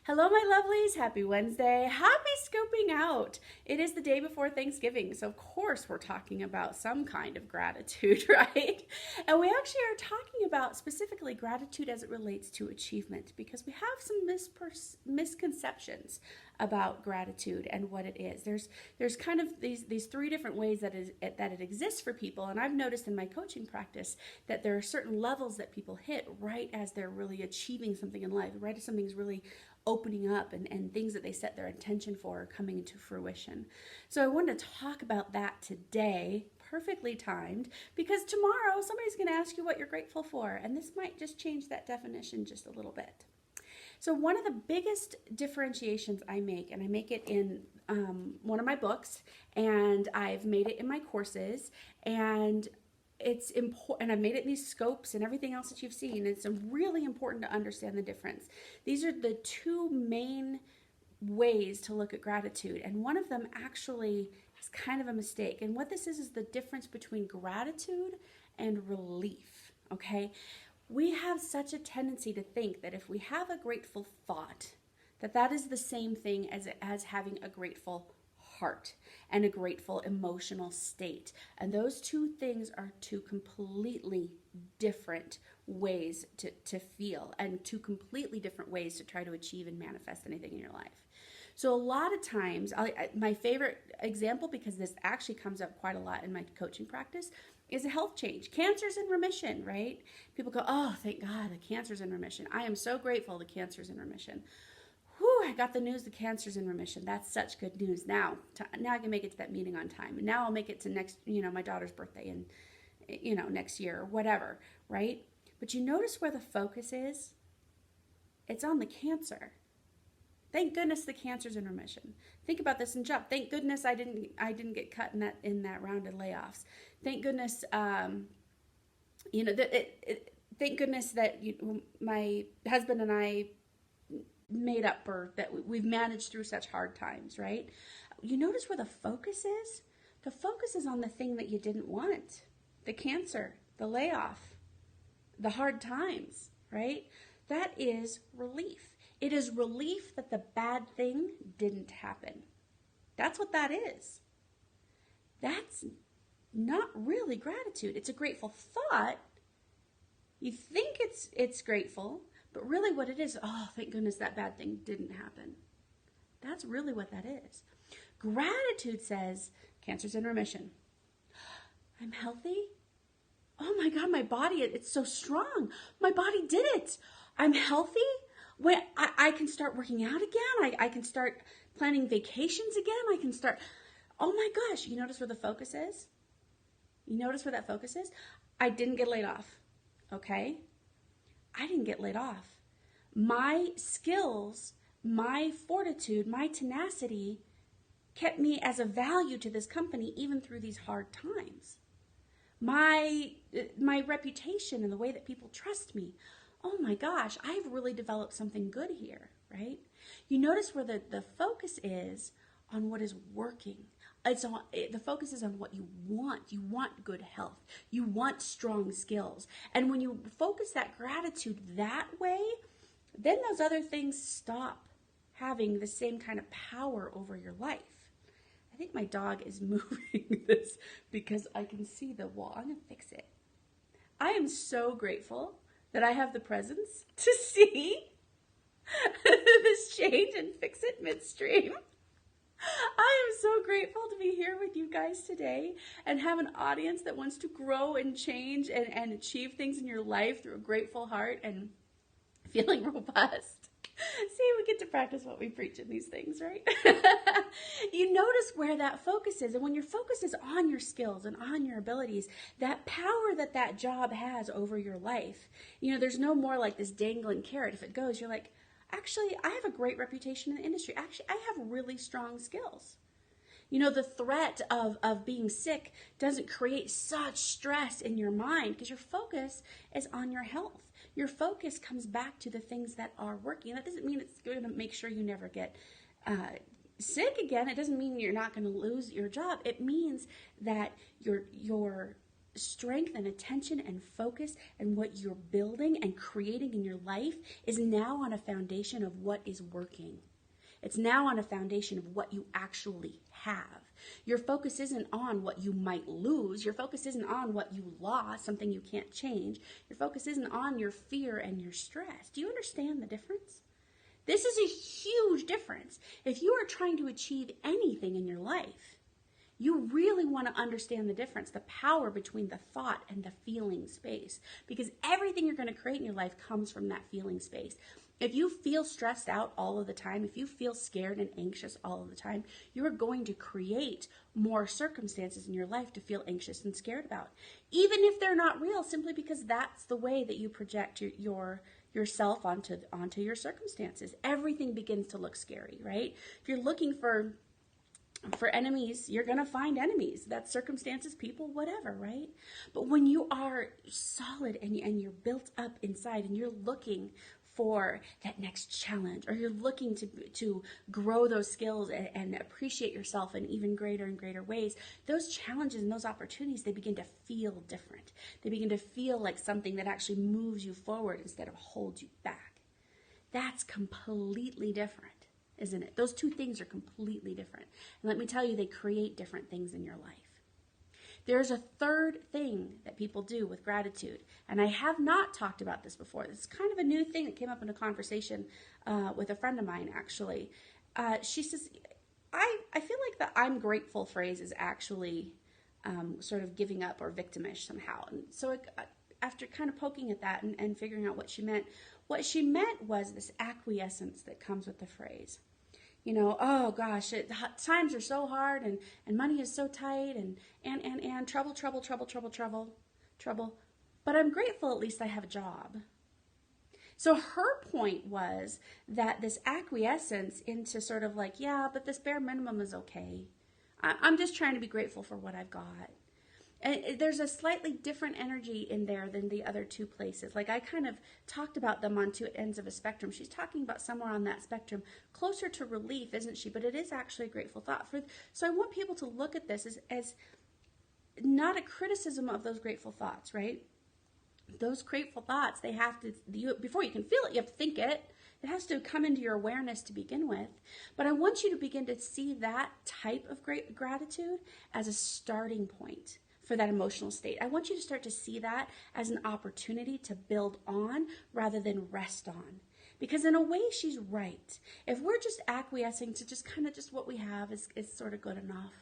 Hello, my lovelies. Happy Wednesday. Happy scoping out. It is the day before Thanksgiving, so of course we're talking about some kind of gratitude, right? And we actually are talking about specifically gratitude as it relates to achievement because we have some misconceptions about gratitude and what it is. There's kind of these three different ways that it exists for people, and I've noticed in my coaching practice that there are certain levels that people hit right as they're really achieving something in life, right as something's really opening up and things that they set their intention for are coming into fruition. So I wanted to talk about that today, perfectly timed, because tomorrow somebody's going to ask you what you're grateful for, and this might just change that definition just a little bit. So one of the biggest differentiations I make, and I make it in one of my books, and I've made it in my courses, and it's important, and I've made it in these scopes and everything else that you've seen. It's really important to understand the difference. These are the two main ways to look at gratitude, and one of them actually is kind of a mistake. And what this is the difference between gratitude and relief, okay? We have such a tendency to think that if we have a grateful thought, that is the same thing as having a grateful heart and a grateful emotional state. And those two things are two completely different ways to feel and two completely different ways to try to achieve and manifest anything in your life. So a lot of times, my favorite example, because this actually comes up quite a lot in my coaching practice, is a health change. Cancer's in remission, right? People go, oh, thank God, the cancer's in remission. I am so grateful the cancer's in remission. Whew, I got the news the cancer's in remission. That's such good news. Now I can make it to that meeting on time. And now I'll make it to next, my daughter's birthday and, next year or whatever, right? But you notice where the focus is? It's on the cancer. Thank goodness the cancer's in remission. Think about this in job. Thank goodness I didn't get cut in that round of layoffs. Thank goodness, thank goodness that my husband and I made up for that. We've managed through such hard times, right? You notice where the focus is? The focus is on the thing that you didn't want. The cancer, the layoff, the hard times, right? That is relief. It is relief that the bad thing didn't happen. That's what that is. That's not really gratitude. It's a grateful thought. You think it's grateful, but really what it is, oh, thank goodness that bad thing didn't happen. That's really what that is. Gratitude says, cancer's in remission. I'm healthy. Oh my God, my body, it's so strong. My body did it. I'm healthy. When I can start working out again, I can start planning vacations again, I can start, oh my gosh, you notice where the focus is? You notice where that focus is? I didn't get laid off, okay? I didn't get laid off. My skills, my fortitude, my tenacity kept me as a value to this company even through these hard times. My reputation and the way that people trust me, oh my gosh, I've really developed something good here, right? You notice where the focus is on what is working. The focus is on what you want. You want good health. You want strong skills. And when you focus that gratitude that way, then those other things stop having the same kind of power over your life. I think my dog is moving this because I can see the wall. I'm going to fix it. I am so grateful that I have the presence to see this change and fix it midstream. I am so grateful to be here with you guys today and have an audience that wants to grow and change and achieve things in your life through a grateful heart and feeling robust. See, we get to practice what we preach in these things, right? You notice where that focus is. And when your focus is on your skills and on your abilities, that power that job has over your life, there's no more like this dangling carrot. If it goes, you're like, actually, I have a great reputation in the industry. Actually, I have really strong skills. The threat of being sick doesn't create such stress in your mind because your focus is on your health. Your focus comes back to the things that are working. That doesn't mean it's going to make sure you never get sick again. It doesn't mean you're not going to lose your job. It means that your strength and attention and focus and what you're building and creating in your life is now on a foundation of what is working. It's now on a foundation of what you actually have. Your focus isn't on what you might lose. Your focus isn't on what you lost, something you can't change. Your focus isn't on your fear and your stress. Do you understand the difference? This is a huge difference. If you are trying to achieve anything in your life, you really want to understand the difference, the power between the thought and the feeling space, because everything you're going to create in your life comes from that feeling space. If you feel stressed out all of the time, if you feel scared and anxious all of the time, you are going to create more circumstances in your life to feel anxious and scared about, even if they're not real, simply because that's the way that you project yourself onto your circumstances. Everything begins to look scary, right? If you're looking for enemies, you're going to find enemies. That's circumstances, people, whatever, right? But when you are solid and you're built up inside and you're looking for that next challenge, or you're looking to grow those skills and appreciate yourself in even greater and greater ways, those challenges and those opportunities, they begin to feel different. They begin to feel like something that actually moves you forward instead of holds you back. That's completely different, isn't it? Those two things are completely different. And let me tell you, they create different things in your life. There's a third thing that people do with gratitude, and I have not talked about this before. This is kind of a new thing that came up in a conversation with a friend of mine, actually. She says, I feel like the I'm grateful phrase is actually sort of giving up or victimish somehow. And so after kind of poking at that and figuring out what she meant was this acquiescence that comes with the phrase. You know, oh gosh, times are so hard and money is so tight and trouble. But I'm grateful at least I have a job. So her point was that this acquiescence into sort of like, yeah, but this bare minimum is okay. I'm just trying to be grateful for what I've got. And there's a slightly different energy in there than the other two places. Like I kind of talked about them on two ends of a spectrum. She's talking about somewhere on that spectrum, closer to relief, isn't she? But it is actually a grateful thought. So I want people to look at this as not a criticism of those grateful thoughts, right? Those grateful thoughts, they have to, before you can feel it, you have to think it. It has to come into your awareness to begin with. But I want you to begin to see that type of gratitude as a starting point for that emotional state. I want you to start to see that as an opportunity to build on rather than rest on. Because in a way, she's right. If we're just acquiescing to just kind of just what we have is sort of good enough,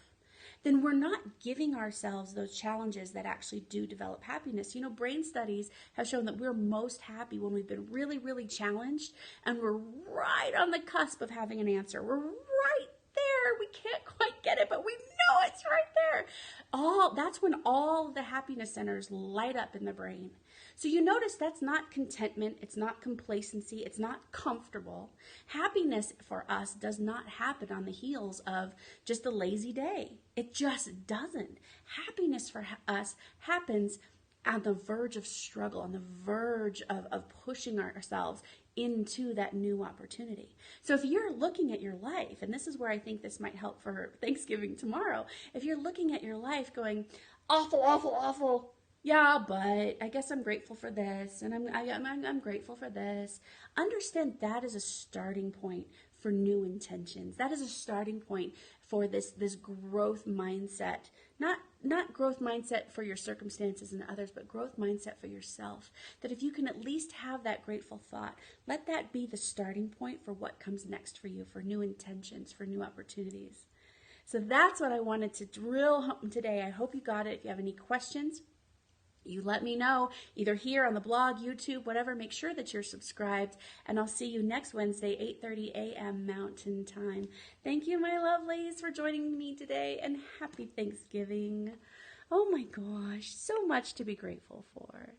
then we're not giving ourselves those challenges that actually do develop happiness. You know, brain studies have shown that we're most happy when we've been really, really challenged and we're right on the cusp of having an answer. We're right there. We can't quite get it, but we know it's right there. That's when all the happiness centers light up in the brain. So you notice that's not contentment, it's not complacency, it's not comfortable. Happiness for us does not happen on the heels of just a lazy day. It just doesn't. Happiness for us happens on the verge of struggle, on the verge of pushing ourselves into that new opportunity. So if you're looking at your life, and this is where I think this might help for Thanksgiving tomorrow, if you're looking at your life going, awful, yeah, but I guess I'm grateful for this, and I'm grateful for this. Understand that is a starting point for new intentions. That is a starting point for this growth mindset. Not growth mindset for your circumstances and others, but growth mindset for yourself. That if you can at least have that grateful thought, let that be the starting point for what comes next for you, for new intentions, for new opportunities. So that's what I wanted to drill home today. I hope you got it. If you have any questions, you let me know, either here on the blog, YouTube, whatever. Make sure that you're subscribed, and I'll see you next Wednesday, 8:30 a.m. Mountain Time. Thank you, my lovelies, for joining me today, and happy Thanksgiving. Oh my gosh, so much to be grateful for.